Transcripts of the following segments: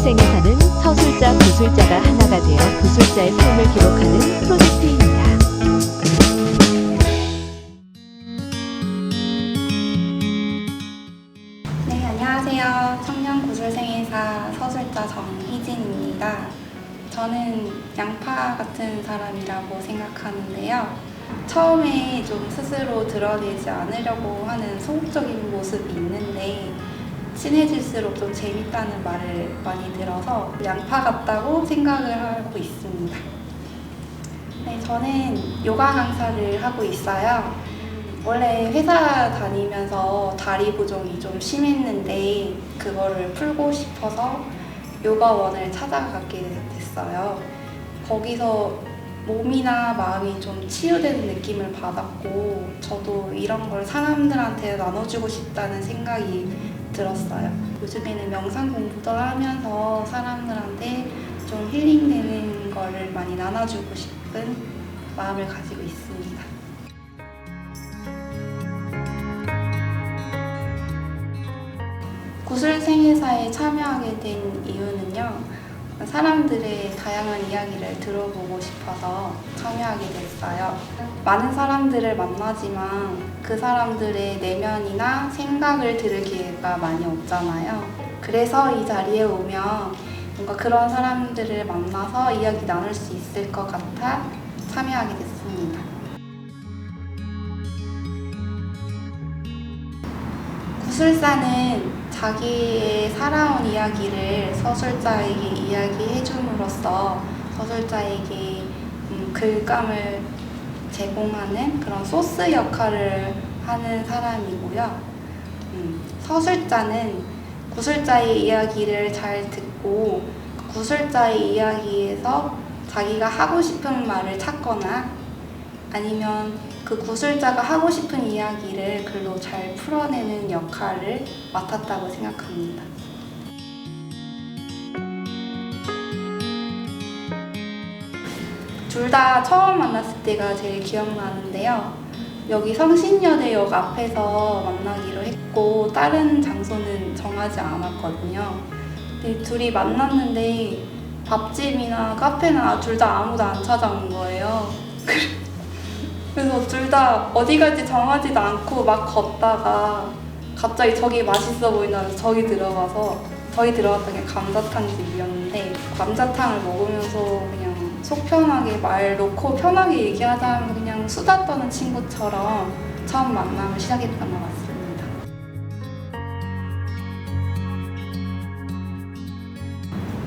구술생에 사는 서술자, 구술자가 하나가 되어 구술자의 삶을 기록하는 프로젝트입니다. 네, 안녕하세요. 청년구술생회사 서술자 정희진입니다. 저는 양파 같은 사람이라고 생각하는데요. 처음에 좀 스스로 드러내지 않으려고 하는 소극적인 모습이 있는데 친해질수록 좀 재밌다는 말을 많이 들어서 양파 같다고 생각을 하고 있습니다. 네, 저는 요가 강사를 하고 있어요. 원래 회사 다니면서 다리 부종이 좀 심했는데 그거를 풀고 싶어서 요가원을 찾아가게 됐어요. 거기서 몸이나 마음이 좀 치유되는 느낌을 받았고 저도 이런 걸 사람들한테 나눠주고 싶다는 생각이 들었어요. 요즘에는 명상 공부도 하면서 사람들한테 좀 힐링되는 거를 많이 나눠주고 싶은 마음을 가지고 있습니다. 구술생회사에 참여하게 된 이유는요. 사람들의 다양한 이야기를 들어보고 싶어서 참여하게 됐어요. 많은 사람들을 만나지만 그 사람들의 내면이나 생각을 들을 기회가 많이 없잖아요. 그래서 이 자리에 오면 뭔가 그런 사람들을 만나서 이야기 나눌 수 있을 것 같아 참여하게 됐습니다. 구술사는 자기의 살아온 이야기를 서술자에게 이야기해줌으로써 서술자에게 글감을 제공하는 그런 소스 역할을 하는 사람이고요. 서술자는 구술자의 이야기를 잘 듣고 구술자의 이야기에서 자기가 하고 싶은 말을 찾거나 아니면 그 구술자가 하고 싶은 이야기를 글로 잘 풀어내는 역할을 맡았다고 생각합니다. 둘 다 처음 만났을 때가 제일 기억나는데요. 여기 성신여대역 앞에서 만나기로 했고 다른 장소는 정하지 않았거든요. 근데 둘이 만났는데 밥집이나 카페나 둘 다 아무도 안 찾아온 거예요. 그래서 둘 다 어디 갈지 정하지도 않고 막 걷다가 갑자기 저기 맛있어 보인다면서 저기 들어갔던 게 감자탕 집이었는데 감자탕을 먹으면서 그냥 속 편하게 말 놓고 편하게 얘기하자면 그냥 수다 떠는 친구처럼 처음 만남을 시작했던 것 같습니다.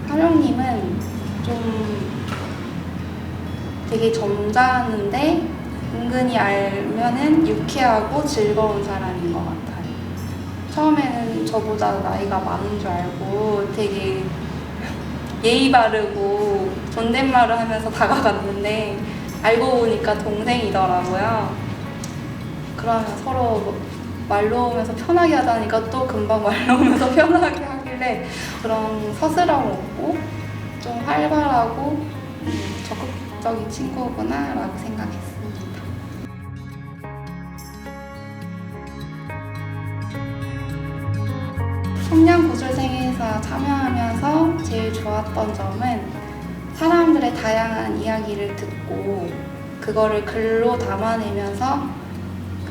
하룡님은 좀 되게 점잖은데 은근히 알면은 유쾌하고 즐거운 사람인 것 같아요. 처음에는 저보다 나이가 많은 줄 알고 되게 예의 바르고 존댓말을 하면서 다가갔는데 알고 보니까 동생이더라고요. 그러면 서로 말 놓으면서 편하게 하자니까 또 금방 말 놓으면서 편하게 하길래 그런 서스럼 없고 좀 활발하고 적극적인 친구구나 라고 생각했어요. 청년구술생회사 참여하면서 제일 좋았던 점은 사람들의 다양한 이야기를 듣고 그거를 글로 담아내면서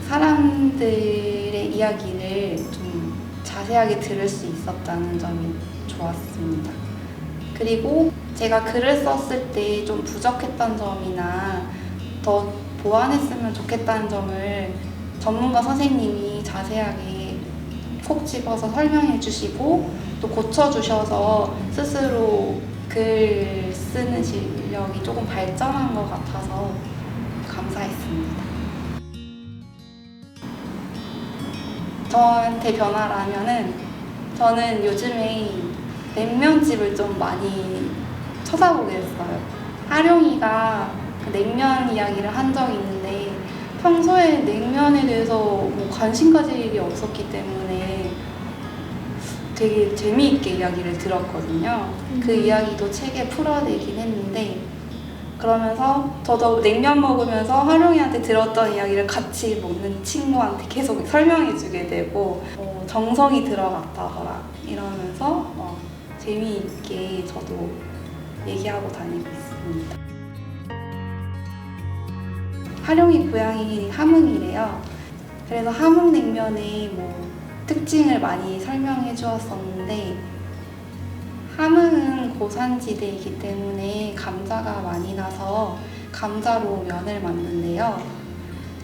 사람들의 이야기를 좀 자세하게 들을 수 있었다는 점이 좋았습니다. 그리고 제가 글을 썼을 때 좀 부족했던 점이나 더 보완했으면 좋겠다는 점을 전문가 선생님이 자세하게 콕 집어서 설명해 주시고 또 고쳐주셔서 스스로 글 쓰는 실력이 조금 발전한 것 같아서 감사했습니다. 저한테 변화라면은 저는 요즘에 냉면집을 좀 많이 찾아보게 됐어요. 하룡이가 그 냉면 이야기를 한 적이 있는데 평소에 냉면에 대해서 뭐 관심 가질 일이 없었기 때문에 되게 재미있게 이야기를 들었거든요. 그 이야기도 책에 풀어내긴 했는데 그러면서 저도 냉면 먹으면서 하룡이한테 들었던 이야기를 같이 먹는 친구한테 계속 설명해주게 되고 정성이 들어갔다더라 이러면서 재미있게 저도 얘기하고 다니고 있습니다. 하룡이 고향이 함흥이래요. 그래서 함흥냉면의 특징을 많이 설명해 주었었는데, 함흥은 고산지대이기 때문에 감자가 많이 나서 감자로 면을 만든대요.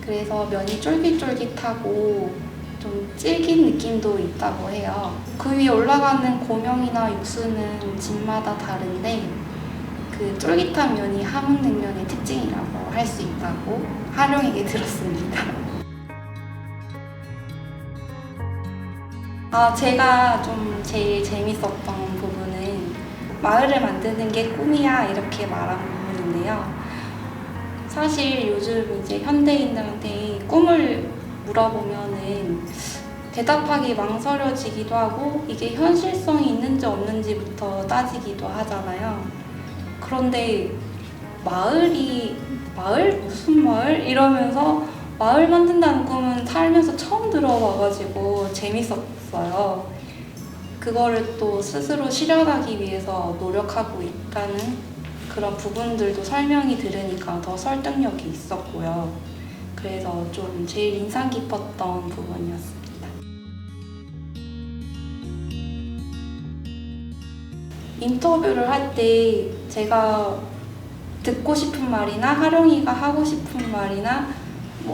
그래서 면이 쫄깃쫄깃하고 좀 질긴 느낌도 있다고 해요. 그 위에 올라가는 고명이나 육수는 집마다 다른데 그 쫄깃한 면이 함흥냉면의 특징이라고 할 수 있다고 하룡에게 들었습니다. 제가 좀 제일 재밌었던 부분은 마을을 만드는 게 꿈이야 이렇게 말한 부분인데요. 사실 요즘 이제 현대인들한테 꿈을 물어보면은 대답하기 망설여지기도 하고 이게 현실성이 있는지 없는지부터 따지기도 하잖아요. 그런데 마을? 무슨 마을? 이러면서 마을 만든다는 꿈은 살면서 처음 들어봐가지고 재밌었어요. 그거를 또 스스로 실현하기 위해서 노력하고 있다는 그런 부분들도 설명이 들으니까 더 설득력이 있었고요. 그래서 좀 제일 인상 깊었던 부분이었습니다. 인터뷰를 할 때 제가 듣고 싶은 말이나 하룡이가 하고 싶은 말이나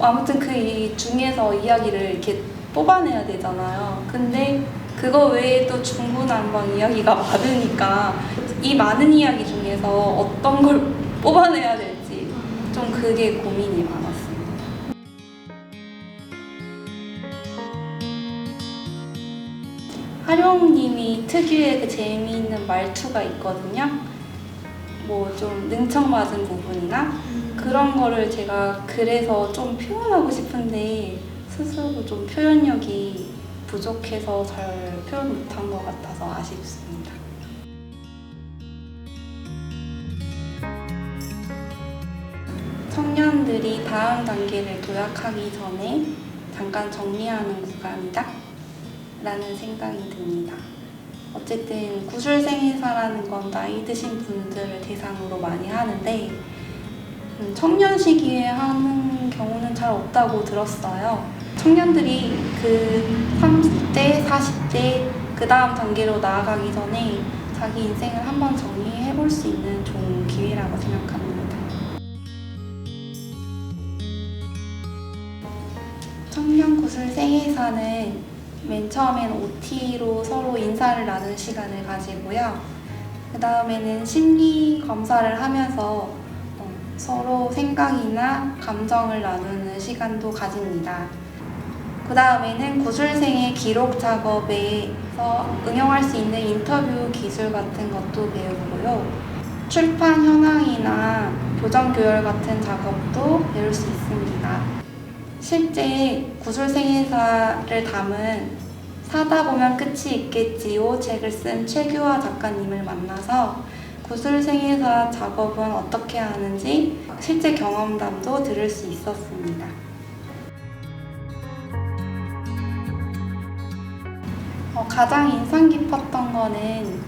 아무튼 그 중에서 이야기를 이렇게 뽑아내야 되잖아요. 근데 그거 외에도 중구난방 이야기가 많으니까 이 많은 이야기 중에서 어떤 걸 뽑아내야 될지 좀 그게 고민이 많았습니다. 하룡님이 특유의 그 재미있는 말투가 있거든요. 좀 능청맞은 부분이나 그런 거를 제가 그래서 좀 표현하고 싶은데 스스로 좀 표현력이 부족해서 잘 표현 못한 것 같아서 아쉽습니다. 청년들이 다음 단계를 도약하기 전에 잠깐 정리하는 구간이다 라는 생각이 듭니다. 어쨌든 구술생회사라는 건 나이 드신 분들을 대상으로 많이 하는데 청년 시기에 하는 경우는 잘 없다고 들었어요. 청년들이 그 30대, 40대 그 다음 단계로 나아가기 전에 자기 인생을 한번 정리해 볼 수 있는 좋은 기회라고 생각합니다. 청년 구술생회사는 맨 처음엔 OT로 서로 인사를 나눈 시간을 가지고요. 그 다음에는 심리 검사를 하면서 서로 생각이나 감정을 나누는 시간도 가집니다. 그 다음에는 구술생의 기록 작업에서 응용할 수 있는 인터뷰 기술 같은 것도 배우고요. 출판 현황이나 교정 교열 같은 작업도 배울 수 있습니다. 실제 구술생회사를 담은 사다 보면 끝이 있겠지요 책을 쓴 최규화 작가님을 만나서 구술생회사 작업은 어떻게 하는지 실제 경험담도 들을 수 있었습니다. 가장 인상 깊었던 거는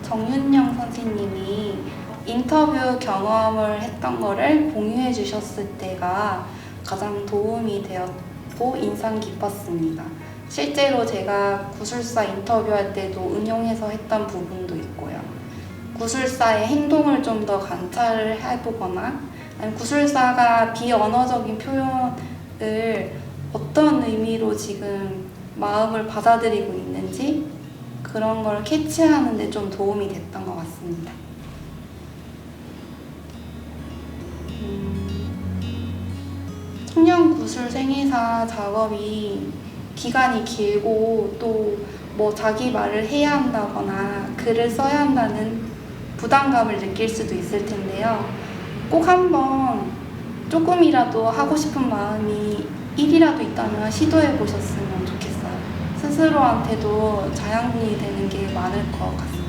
정윤영 선생님이 인터뷰 경험을 했던 거를 공유해 주셨을 때가 가장 도움이 되었고 인상 깊었습니다. 실제로 제가 구술사 인터뷰할 때도 응용해서 했던 부분도 있고요. 구술사의 행동을 좀 더 관찰을 해보거나 아니면 구술사가 비언어적인 표현을 어떤 의미로 지금 마음을 받아들이고 있는지 그런 걸 캐치하는 데 좀 도움이 됐던 것 같습니다. 청년구술생회사 작업이 기간이 길고 또 자기 말을 해야 한다거나 글을 써야 한다는 부담감을 느낄 수도 있을 텐데요. 꼭 한번 조금이라도 하고 싶은 마음이 1이라도 있다면 시도해 보셨으면 좋겠어요. 스스로한테도 자양분이 되는 게 많을 것 같습니다.